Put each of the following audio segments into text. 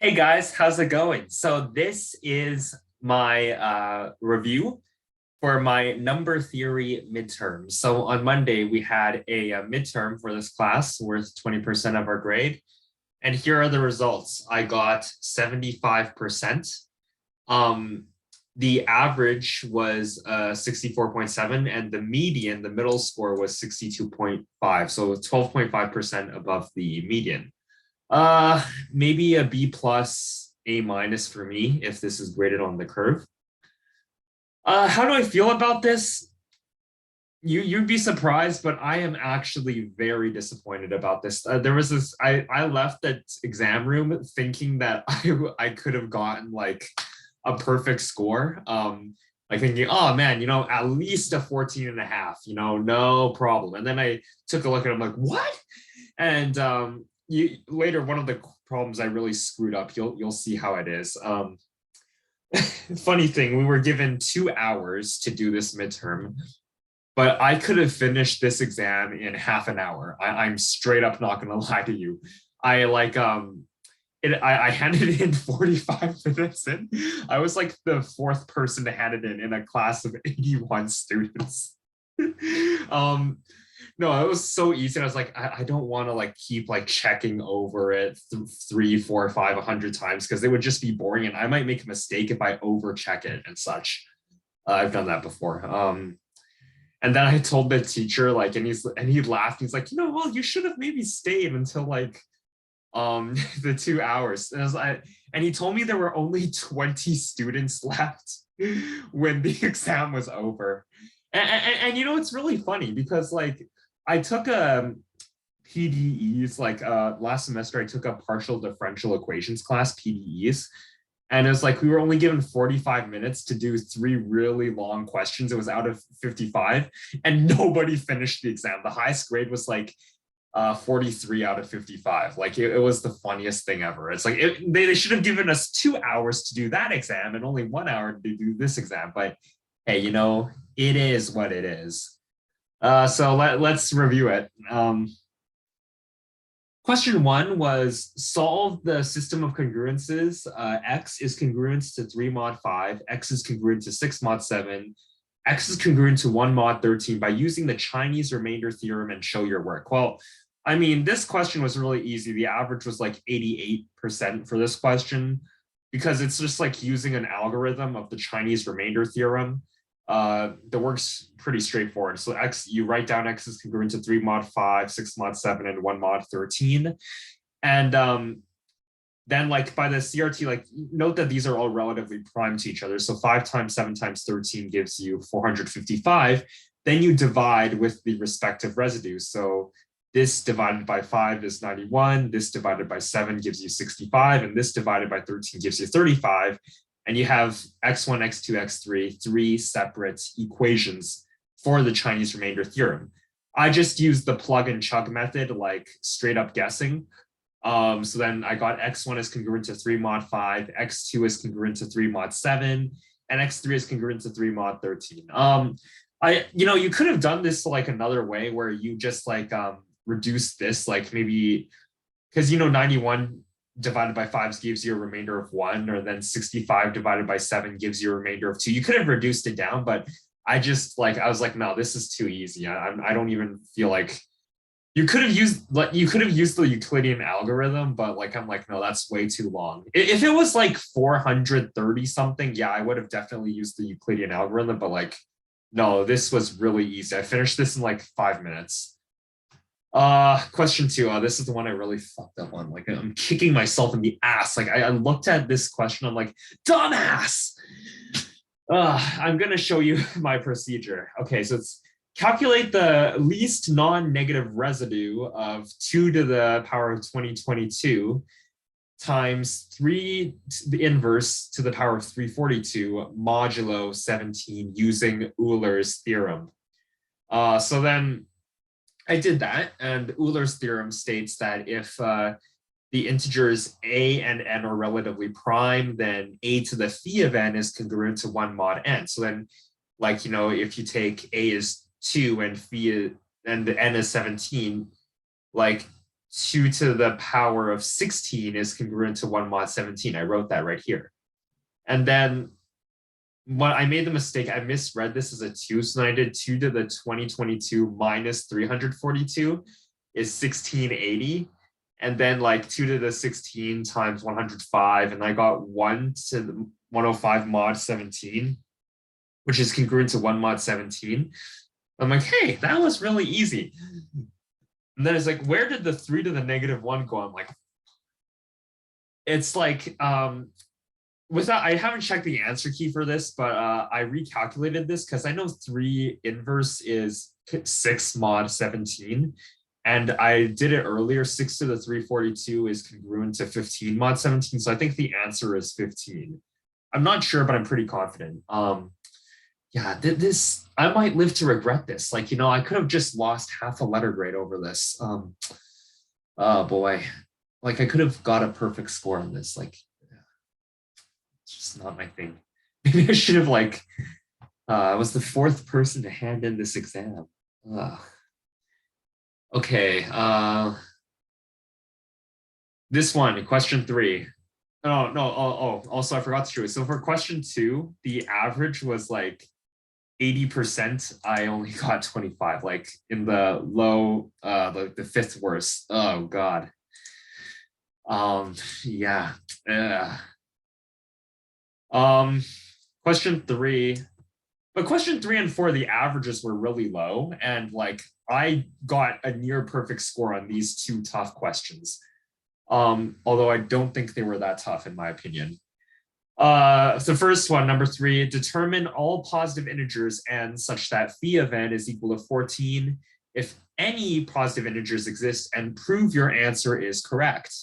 Hey guys, how's it going? So this is my review for my number theory midterm. So on Monday we had a midterm for this class worth 20% of our grade. And here are the results. I got 75%. Um, the average was 64.7 and the median, the middle score was 62.5. So 12.5% above the median. Uh, Maybe a B plus, A minus for me if this is graded on the curve. How do I feel about this? You'd be surprised, but I am actually very disappointed about this. There was this I left that exam room thinking that I could have gotten like a perfect score. Like thinking, oh man, at least a 14 and a half, no problem. And then I took a look at it, I'm like, what? And you later one of the problems I really screwed up. You'll see how it is. Funny thing, we were given 2 hours to do this midterm, but I could have finished this exam in half an hour. I'm straight up not gonna lie to you. I like I handed it in 45 minutes in. I was like the fourth person to hand it in a class of 81 students. um no, it was so easy. I was like, I don't want to like keep like checking over it three, four, five, 100 times because it would just be boring, and I might make a mistake if I over check it and such. I've done that before. And then I told the teacher like, and he laughed. He's like, well, you should have maybe stayed until like the 2 hours. And he told me there were only 20 students left when the exam was over. And it's really funny because like I took a PDEs like last semester I took a partial differential equations class, PDEs, and it was like we were only given 45 minutes to do three really long questions. It was out of 55 and nobody finished the exam. The highest grade was like 43 out of 55. Like it was the funniest thing ever. It's like they should have given us 2 hours to do that exam and only 1 hour to do this exam. But hey, it is what it is. So let's review it. Question one was solve the system of congruences. X is congruent to 3 mod 5, X is congruent to 6 mod 7, X is congruent to 1 mod 13 by using the Chinese remainder theorem and show your work. Well, I mean, this question was really easy. The average was like 88% for this question because it's just like using an algorithm of the Chinese remainder theorem. The work's pretty straightforward. So X, you write down X is congruent to 3 mod 5, 6 mod 7, and 1 mod 13. And then like by the CRT, like note that these are all relatively prime to each other. So 5 times 7 times 13 gives you 455. Then you divide with the respective residues. So this divided by 5 is 91. This divided by 7 gives you 65. And this divided by 13 gives you 35. And you have x1, x2, x3, three separate equations for the Chinese remainder theorem. I just used the plug and chug method, like straight up guessing. So then I got x1 is congruent to 3 mod 5, x2 is congruent to 3 mod 7, and x3 is congruent to 3 mod 13. You could have done this like another way where you just like reduce this, like maybe because 91 divided by 5 gives you a remainder of 1, or then 65 divided by 7 gives you a remainder of 2. You could have reduced it down, but I was like, no, this is too easy. I don't even feel like you could have used the Euclidean algorithm, but like I'm like, no, that's way too long. If it was like 430 something, yeah, I would have definitely used the Euclidean algorithm, but like, no, this was really easy. I finished this in like 5 minutes. Question two. This is the one I really fucked up on. Like, I'm kicking myself in the ass. Like, I looked at this question. I'm like, dumbass. I'm gonna show you my procedure. Okay, so it's calculate the least non-negative residue of 2 to the power of 2022 times 3 the inverse to the power of 342 modulo 17 using Euler's theorem. So then I did that, and Euler's theorem states that if the integers a and n are relatively prime, then a to the phi of n is congruent to 1 mod n. So then, like, if you take a is 2 and phi and n is 17, like 2 to the power of 16 is congruent to 1 mod 17. I wrote that right here. And then what I made the mistake, I misread this as a 2. So then I did 2 to the 2022 minus 342 is 1680. And then like 2 to the 16 times 105. And I got 1 to the 105 mod 17, which is congruent to 1 mod 17. I'm like, hey, that was really easy. And then it's like, where did the 3 to the negative 1 go? I'm like, it's like, without, I haven't checked the answer key for this, but I recalculated this because I know 3 inverse is 6 mod 17. And I did it earlier. 6 to the 342 is congruent to 15 mod 17. So I think the answer is 15. I'm not sure, but I'm pretty confident. Yeah, this, I might live to regret this. Like, you know, I could have just lost half a letter grade over this. Oh boy, like I could have got a perfect score on this. Like, it's just not my thing. Maybe I should have like, I was the 4th person to hand in this exam. Okay, this one, question 3. Also I forgot to show you. So for question 2, the average was like 80%. I only got 25, like in the low, the 5th worst. Oh God. Yeah. Question 3. But question 3 and 4, the averages were really low. And like I got a near perfect score on these 2 tough questions. Although I don't think they were that tough in my opinion. The first one, number 3, determine all positive integers n such that phi of n is equal to 14 if any positive integers exist, and prove your answer is correct.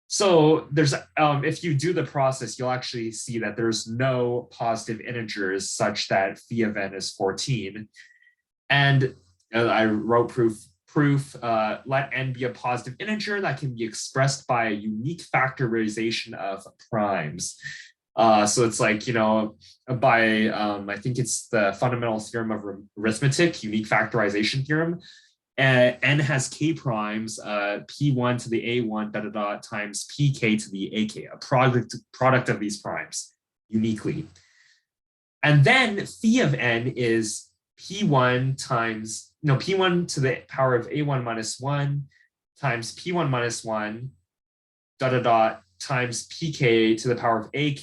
So there's, if you do the process, you'll actually see that there's no positive integers such that phi of n is 14. And I wrote proof, let n be a positive integer that can be expressed by a unique factorization of primes. So it's like, you know, by, I think it's the fundamental theorem of arithmetic, unique factorization theorem. N has k primes, p1 to the a1 dot dot dot times pk to the ak, a product of these primes uniquely. And then phi of n is p1 to the power of a1 minus 1 times p1 minus 1 dot dot dot times pk to the power of ak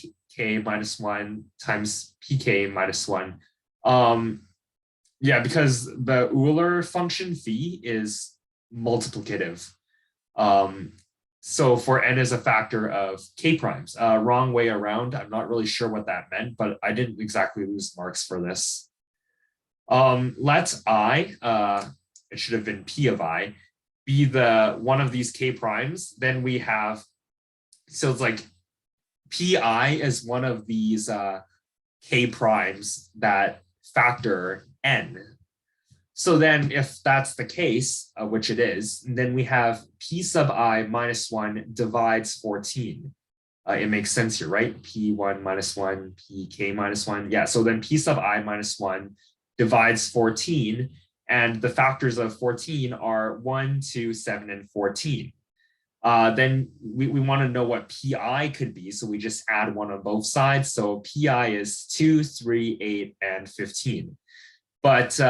minus 1 times pk minus 1. Yeah, because the Euler function phi is multiplicative. So for n is a factor of k primes. Wrong way around. I'm not really sure what that meant, but I didn't exactly lose marks for this. Let I, it should have been p of I, be the one of these k primes. Then we have, so it's like pi is one of these k primes that factor n. So then if that's the case, which it is, then we have p sub I minus 1 divides 14. It makes sense here, right? P1 minus 1, pk minus 1. Yeah, so then p sub I minus 1 divides 14. And the factors of 14 are 1, 2, 7, and 14. Then we want to know what pi could be. So we just add 1 on both sides. So pi is 2, 3, 8, and 15. But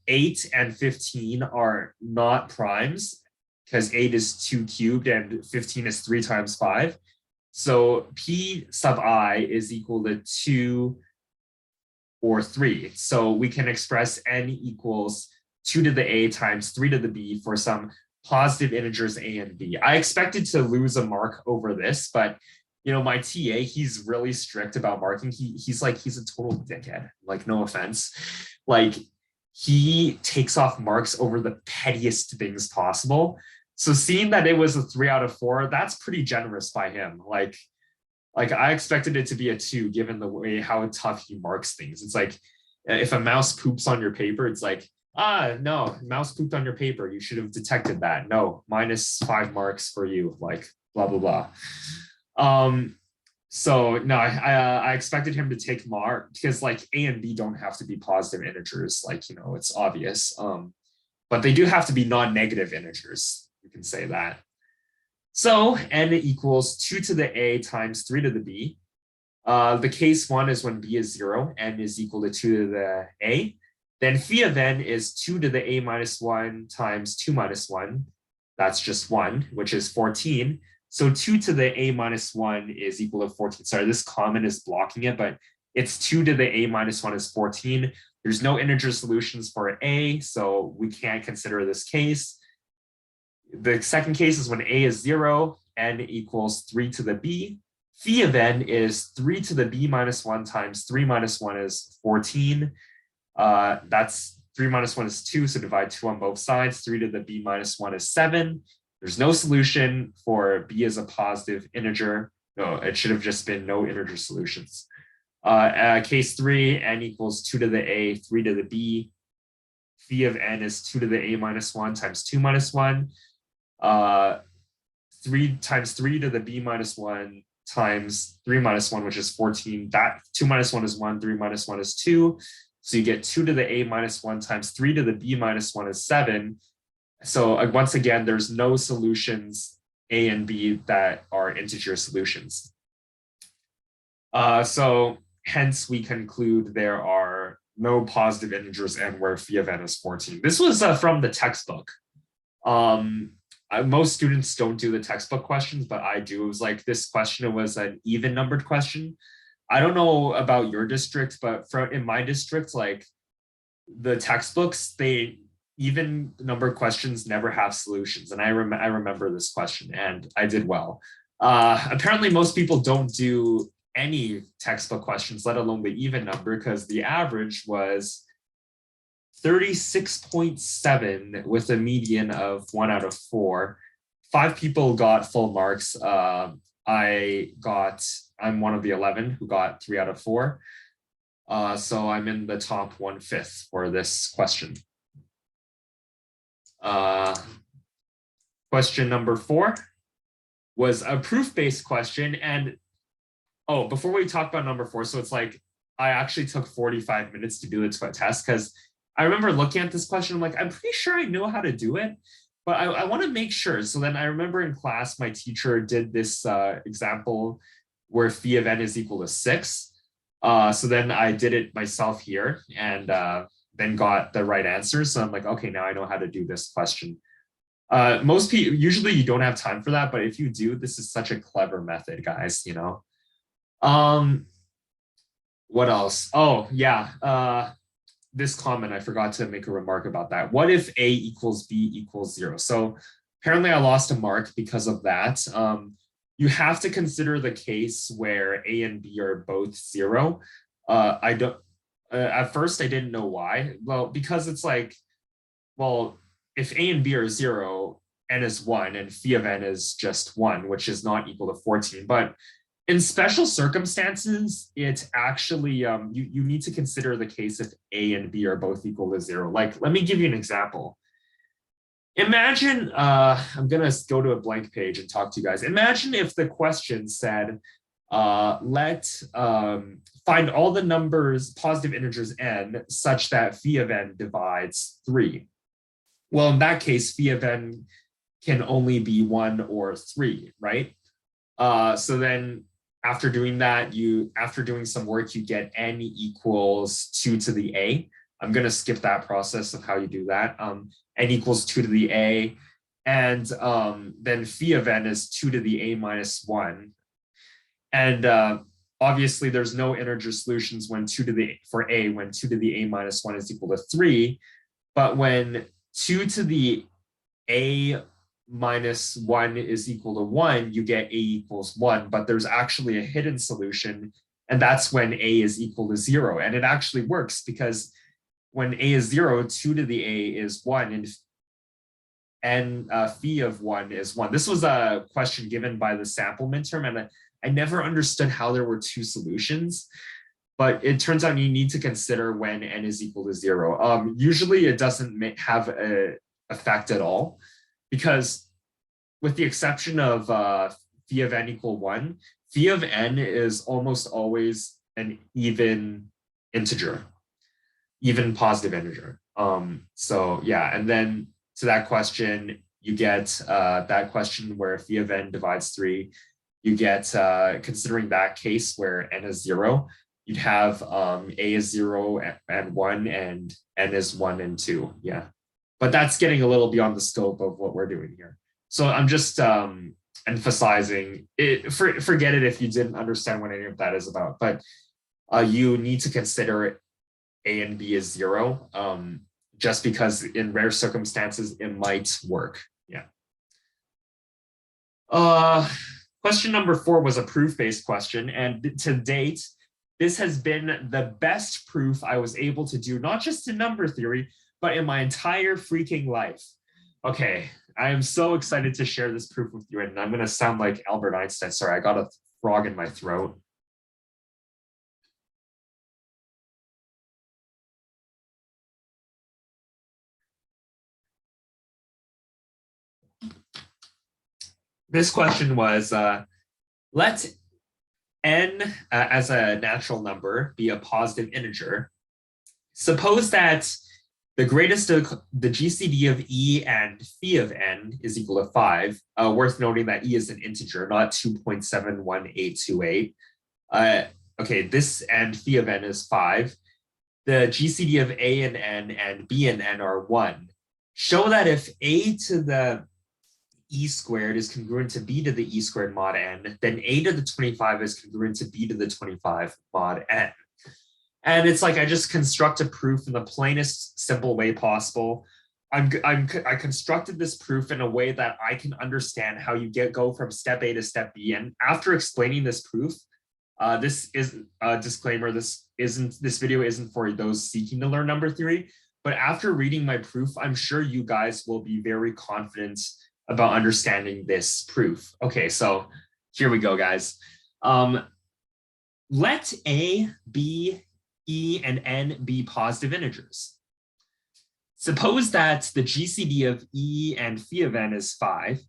8 and 15 are not primes because 8 is 2 cubed and 15 is 3 times 5. So p sub I is equal to 2 or 3. So we can express n equals 2 to the a times 3 to the b for some positive integers a and b. I expected to lose a mark over this, but you know, my TA, he's really strict about marking. He's a total dickhead, like no offense. Like he takes off marks over the pettiest things possible. So seeing that it was a 3 out of 4, that's pretty generous by him. Like I expected it to be a 2 given the way how tough he marks things. It's like if a mouse poops on your paper, it's like, no, mouse pooped on your paper. You should have detected that. No, minus 5 marks for you, like blah, blah, blah. So no, I expected him to take mark because like A and B don't have to be positive integers. Like, you know, it's obvious. But they do have to be non-negative integers. can say that. So n equals 2 to the a times 3 to the b. The case 1 is when b is 0, n is equal to 2 to the a. Then phi of n is 2 to the a minus 1 times 2 minus 1. That's just 1, which is 14. So 2 to the a minus 1 is equal to 14. Sorry, this comment is blocking it, but it's 2 to the a minus 1 is 14. There's no integer solutions for a, so we can't consider this case. The second case is when a is 0, n equals 3 to the b. Phi of n is 3 to the b minus 1 times 3 minus 1 is 14. That's 3 minus 1 is 2, so divide 2 on both sides. 3 to the b minus 1 is 7. There's no solution for b as a positive integer. No, it should have just been no integer solutions. Case 3, n equals 2 to the a, 3 to the b. Phi of n is 2 to the a minus 1 times 2 minus 1. 3 times 3 to the b minus 1 times 3 minus 1, which is 14. That 2 minus 1 is 1, 3 minus 1 is 2. So you get 2 to the a minus 1 times 3 to the b minus 1 is 7. So once again, there's no solutions a and b that are integer solutions. So hence we conclude there are no positive integers n where phi of n is 14. This was from the textbook. Most students don't do the textbook questions, but I do. It was like this question, it was an even numbered question. I don't know about your district, but in my district, like the textbooks, they even numbered questions never have solutions. And I remember this question and I did well. Apparently most people don't do any textbook questions, let alone the even number, because the average was 36.7 with a median of 1 out of 4. 5 people got full marks. I'm one of the 11 who got 3 out of 4. So I'm in the top 1/5 for this question. Question number 4 was a proof-based question. And before we talk about number 4, so it's like I actually took 45 minutes to do the test because I remember looking at this question. I'm like, I'm pretty sure I know how to do it, but I want to make sure. So then I remember in class, my teacher did this example where phi of n is equal to 6. So then I did it myself here and then got the right answer. So I'm like, okay, now I know how to do this question. Most people, usually you don't have time for that, but if you do, this is such a clever method, guys, you know. What else? Oh, yeah. This comment, I forgot to make a remark about that. What if a equals b equals 0? So apparently I lost a mark because of that. You have to consider the case where a and b are both 0. At first I didn't know why. Well, because it's like, well, if a and b are 0, n is 1, and phi of n is just 1, which is not equal to 14. But in special circumstances, it's actually, you need to consider the case if a and b are both equal to 0. Like, let me give you an example. Imagine, I'm going to go to a blank page and talk to you guys. Imagine if the question said, find all the numbers, positive integers n, such that phi of n divides 3. Well, in that case, phi of n can only be 1 or 3, right? So then after doing that, after doing some work, you get n equals 2 to the a. I'm going to skip that process of how you do that. N equals 2 to the a. And then phi of n is 2 to the a minus 1. And obviously, there's no integer solutions when 2 to the a minus 1 is equal to 3. But when 2 to the a minus 1 is equal to 1, you get a equals 1, but there's actually a hidden solution, and that's when a is equal to 0. And it actually works because when a is 0, 2 to the a is 1, and phi of 1 is 1. This was a question given by the sample midterm, and I never understood how there were 2 solutions, but it turns out you need to consider when n is equal to 0. Usually it doesn't have an effect at all, because with the exception of phi of n equal 1, phi of n is almost always an even integer, even positive integer. So yeah, and then to that question, you get that question where phi of n divides 3. You get, considering that case where n is 0, you'd have a is 0 and 1 and n is 1 and 2. Yeah. But that's getting a little beyond the scope of what we're doing here. So I'm just emphasizing it. Forget it if you didn't understand what any of that is about. But you need to consider a and b is 0, just because in rare circumstances it might work. Yeah. Question number 4 was a proof-based question, and to date, this has been the best proof I was able to do, not just in number theory, but in my entire freaking life. Okay, I am so excited to share this proof with you, and I'm going to sound like Albert Einstein. Sorry, I got a frog in my throat. This question was, let n as a natural number be a positive integer. Suppose that the greatest of the GCD of e and phi of n is equal to 5. Worth noting that e is an integer, not 2.71828. Okay, this and phi of n is 5. The GCD of a and n and b and n are 1. Show that if a to the e squared is congruent to b to the e squared mod n, then a to the 25 is congruent to b to the 25 mod n. And it's like I just construct a proof in the plainest simple way possible. I constructed this proof in a way that I can understand how you go from step A to step B. And after explaining this proof, this is a disclaimer. This video isn't for those seeking to learn number theory. But after reading my proof, I'm sure you guys will be very confident about understanding this proof. Okay, so here we go, guys. Let A, B, E, and N be positive integers. Suppose that the GCD of E and phi of n is 5.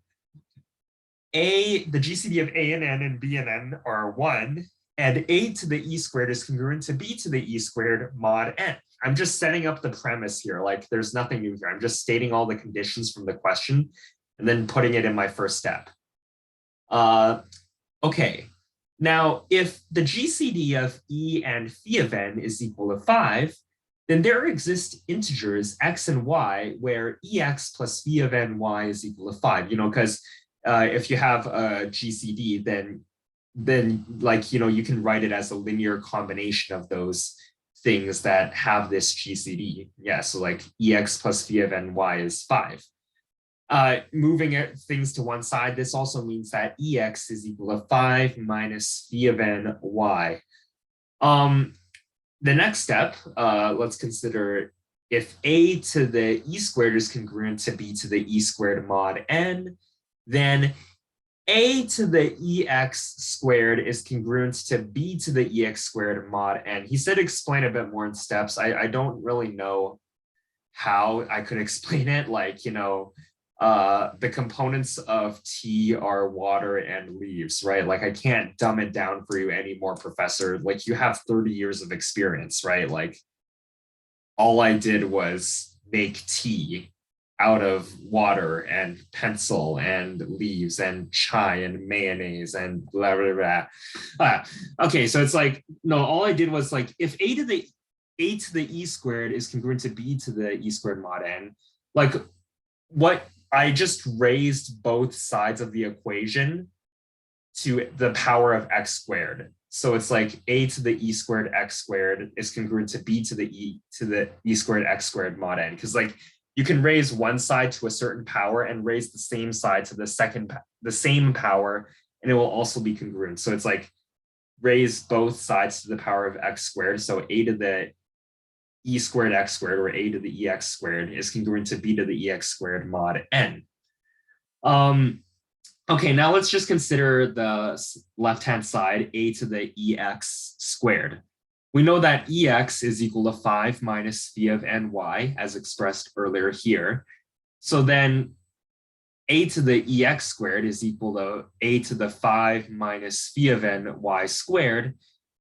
The GCD of A and N and B and N are 1, and A to the E squared is congruent to B to the E squared mod n. I'm just setting up the premise here. Like there's nothing new here. I'm just stating all the conditions from the question and then putting it in my first step. Okay. Now, if the GCD of E and phi of n is equal to 5, then there exist integers x and y where ex plus phi of ny is equal to 5. You know, because if you have a GCD, then like, you know, you can write it as a linear combination of those things that have this GCD. Yeah, so like ex plus phi of ny is 5. Moving things to one side, this also means that ex is equal to 5 minus phi of ny. The next step, let's consider if a to the e squared is congruent to b to the e squared mod n, then a to the ex squared is congruent to b to the ex squared mod n. He said explain a bit more in steps. I don't really know how I could explain it. Like, you know, the components of tea are water and leaves, right? Like I can't dumb it down for you anymore, professor. Like you have 30 years of experience, right? Like all I did was make tea out of water and pencil and leaves and chai and mayonnaise and blah, blah, blah. Okay, so it's like, no, all I did was like, if a to the e squared is congruent to b to the e squared mod n, like what I just raised both sides of the equation to the power of x squared. So it's like a to the e squared x squared is congruent to b to the e squared x squared mod n. Because like you can raise one side to a certain power and raise the same side to the same power, and it will also be congruent. So it's like raise both sides to the power of x squared. So a to the e squared x squared, or a to the ex squared, is congruent to b to the ex squared mod n. Okay, now let's just consider the left-hand side, a to the ex squared. We know that ex is equal to 5 minus phi of ny, as expressed earlier here. So then a to the ex squared is equal to a to the 5 minus phi of ny squared.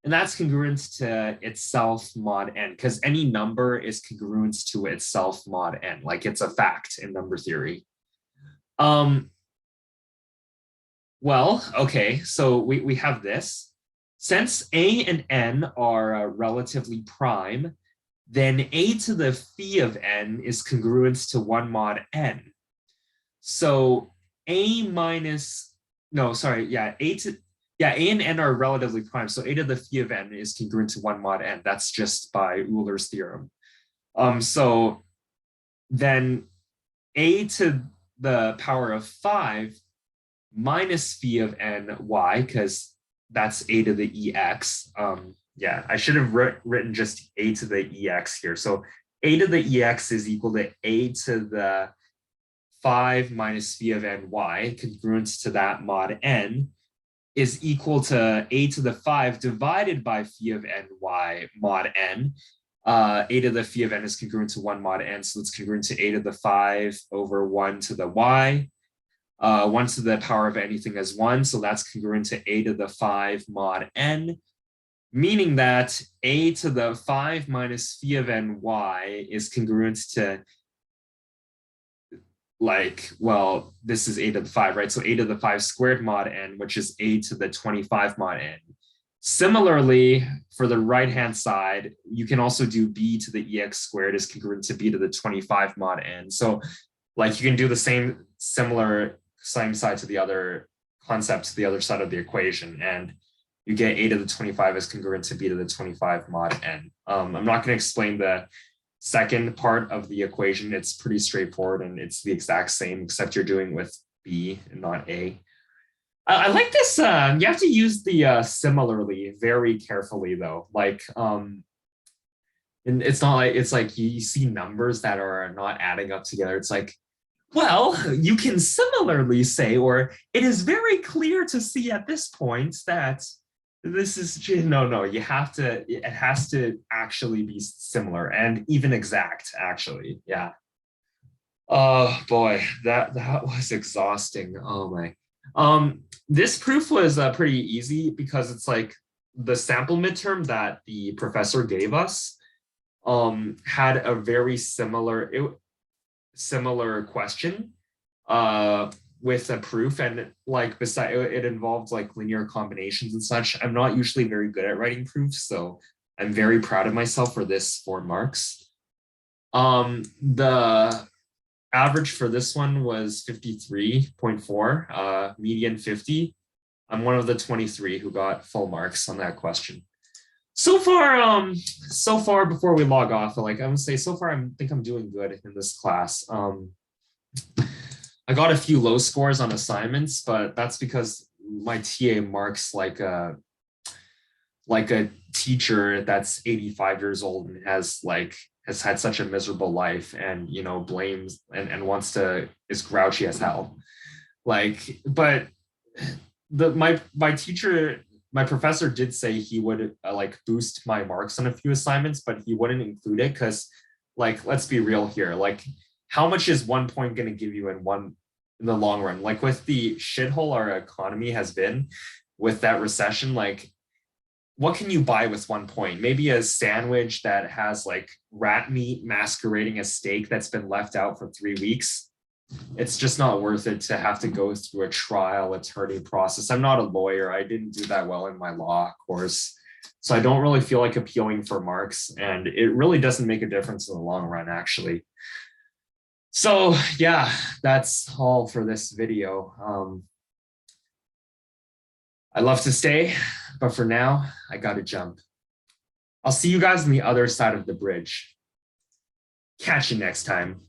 And that's congruent to itself mod n, because any number is congruent to itself mod n, like it's a fact in number theory. Um, well, okay, so we have this. Since a and n are relatively prime, then a to the phi of n is congruent to 1 mod n. So a minus, no, sorry, yeah, a and n are relatively prime. So a to the phi of n is congruent to 1 mod n. That's just by Euler's theorem. So then a to the power of 5 minus phi of n y, because that's a to the ex. Yeah, I should have written just a to the ex here. So a to the ex is equal to a to the 5 minus phi of n y, congruent to that mod n, is equal to a to the 5 divided by phi of n y mod n. A to the phi of n is congruent to 1 mod n, so it's congruent to a to the 5 over 1 to the y. 1 to the power of anything is 1, so that's congruent to a to the 5 mod n, meaning that a to the 5 minus phi of n y is congruent to, like, well, this is a to the 5, right? So a to the 5 squared mod n, which is a to the 25 mod n. Similarly, for the right-hand side, you can also do b to the ex squared is congruent to b to the 25 mod n. So like you can do the same side to the other concept to the other side of the equation, and you get a to the 25 is congruent to b to the 25 mod n. I'm not going to explain the second part of the equation. It's pretty straightforward and it's the exact same, except you're doing with b and not a. I like this. You have to use the similarly very carefully though. Like, and it's not like, it's like you see numbers that are not adding up together. It's like, well, you can similarly say, or it is very clear to see at this point that this is, no, you have to, it has to actually be similar and even exact, actually. Yeah. Oh boy, that was exhausting. Oh my. This proof was pretty easy because it's like the sample midterm that the professor gave us had a very similar question with a proof, and like beside it involved like linear combinations and such. I'm not usually very good at writing proofs, so I'm very proud of myself for this 4 marks. The average for this one was 53.4, median 50. I'm one of the 23 who got full marks on that question. So far, before we log off, like I would say, so far I think I'm doing good in this class. I got a few low scores on assignments, but that's because my TA marks like a teacher that's 85 years old and has had such a miserable life, and blames and wants to, is grouchy as hell. Like, but my professor did say he would like boost my marks on a few assignments, but he wouldn't include it because, like, let's be real here. Like, how much is 1 point going to give you in the long run? Like with the shithole our economy has been with that recession, like what can you buy with 1 point? Maybe a sandwich that has like rat meat masquerading as steak that's been left out for 3 weeks. It's just not worth it to have to go through a trial attorney process. I'm not a lawyer. I didn't do that well in my law course. So I don't really feel like appealing for marks, and it really doesn't make a difference in the long run, actually. So yeah, that's all for this video. I'd love to stay, but for now, I gotta jump. I'll see you guys on the other side of the bridge. Catch you next time.